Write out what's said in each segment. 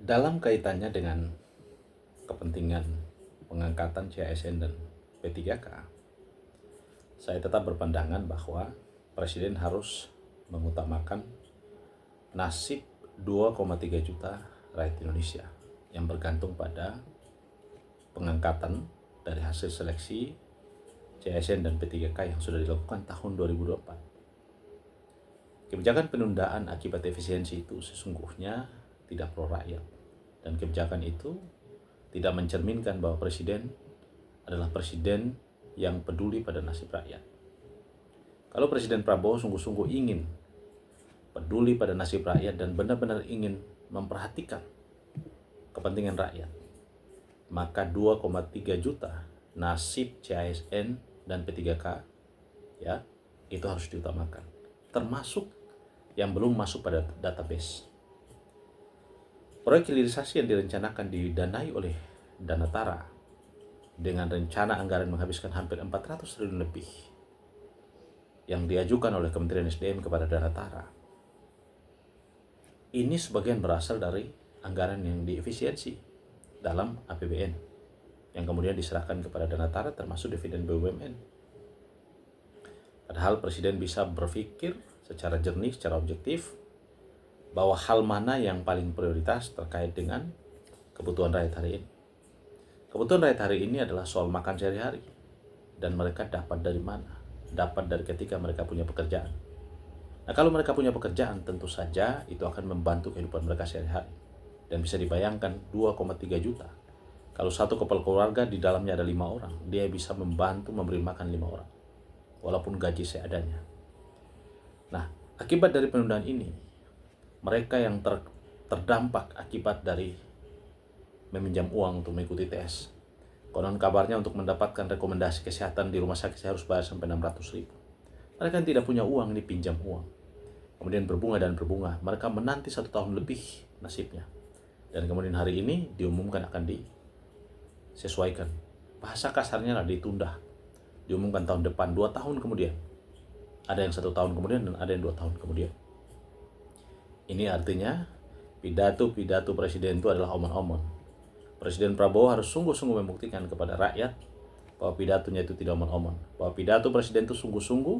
Dalam kaitannya dengan kepentingan pengangkatan CASN dan P3K, saya tetap berpandangan bahwa Presiden harus mengutamakan nasib 2,3 juta rakyat Indonesia yang bergantung pada pengangkatan dari hasil seleksi CASN dan P3K yang sudah dilakukan tahun 2024. Kebijakan penundaan akibat efisiensi itu sesungguhnya tidak pro rakyat, dan kebijakan itu tidak mencerminkan bahwa Presiden adalah Presiden yang peduli pada nasib rakyat. Kalau Presiden Prabowo sungguh-sungguh ingin peduli pada nasib rakyat dan benar-benar ingin memperhatikan kepentingan rakyat, maka 2,3 juta nasib CASN dan P3K ya, itu harus diutamakan, termasuk yang belum masuk pada database. Proyek hilirisasi yang direncanakan didanai oleh Danatara dengan rencana anggaran menghabiskan hampir 400 triliun lebih yang diajukan oleh Kementerian SDM kepada Danatara. Ini sebagian berasal dari anggaran yang diefisiensi dalam APBN yang kemudian diserahkan kepada Danatara, termasuk dividen BUMN. Padahal Presiden bisa berpikir secara jernih, secara objektif, bahwa hal mana yang paling prioritas terkait dengan kebutuhan rakyat hari ini. Kebutuhan rakyat hari ini adalah soal makan sehari-hari. Dan mereka dapat dari mana? Dapat dari ketika mereka punya pekerjaan. Nah, kalau mereka punya pekerjaan, tentu saja itu akan membantu kehidupan mereka sehari-hari. Dan bisa dibayangkan 2,3 juta. Kalau satu kepala keluarga di dalamnya ada 5 orang, dia bisa membantu memberi makan 5 orang. Walaupun gaji seadanya. Nah, akibat dari penundaan ini, mereka yang terdampak akibat dari meminjam uang untuk mengikuti tes, konon kabarnya untuk mendapatkan rekomendasi kesehatan di rumah sakit saya harus bayar sampai 600.000. Mereka yang tidak punya uang ini pinjam uang, kemudian berbunga dan berbunga. Mereka menanti 1 tahun lebih nasibnya, dan kemudian hari ini diumumkan akan disesuaikan. Bahasa kasarnya lah ditunda, diumumkan tahun depan, 2 tahun kemudian. Ada yang 1 tahun kemudian dan ada yang 2 tahun kemudian. Ini artinya pidato-pidato Presiden itu adalah omon-omon. Presiden Prabowo harus sungguh-sungguh membuktikan kepada rakyat bahwa pidatonya itu tidak omon-omon. Bahwa pidato Presiden itu sungguh-sungguh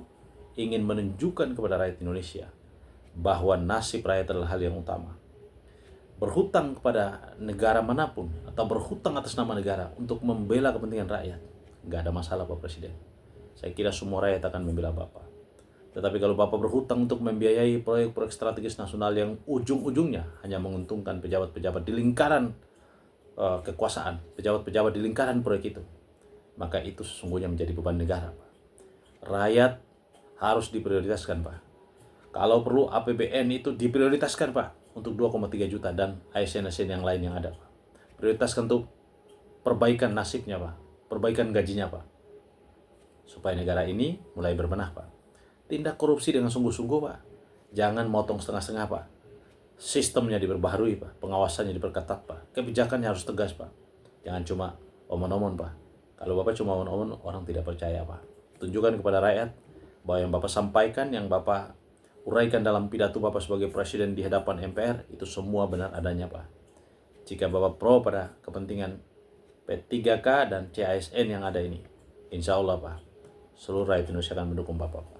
ingin menunjukkan kepada rakyat Indonesia bahwa nasib rakyat adalah hal yang utama. Berhutang kepada negara manapun atau berhutang atas nama negara untuk membela kepentingan rakyat, nggak ada masalah Pak Presiden. Saya kira semua rakyat akan membela Bapak. Tetapi kalau Bapak berhutang untuk membiayai proyek-proyek strategis nasional yang ujung-ujungnya hanya menguntungkan pejabat-pejabat di lingkaran kekuasaan, pejabat-pejabat di lingkaran proyek itu, maka itu sesungguhnya menjadi beban negara, Pak. Rakyat harus diprioritaskan, Pak. Kalau perlu APBN itu diprioritaskan, Pak, untuk 2,3 juta dan ASN-ASN yang lain yang ada, Pak. Prioritaskan untuk perbaikan nasibnya, Pak. Perbaikan gajinya, Pak. Supaya negara ini mulai berbenah, Pak. Tindak korupsi dengan sungguh-sungguh, Pak. Jangan motong setengah-setengah, Pak. Sistemnya diperbaharui, Pak. Pengawasannya diperketat, Pak. Kebijakannya harus tegas, Pak. Jangan cuma omon-omon, Pak. Kalau Bapak cuma omon-omon, orang tidak percaya, Pak. Tunjukkan kepada rakyat bahwa yang Bapak sampaikan, yang Bapak uraikan dalam pidato Bapak sebagai Presiden di hadapan MPR, itu semua benar adanya, Pak. Jika Bapak pro pada kepentingan P3K dan CASN yang ada ini, insya Allah, Pak, seluruh rakyat Indonesia akan mendukung Bapak.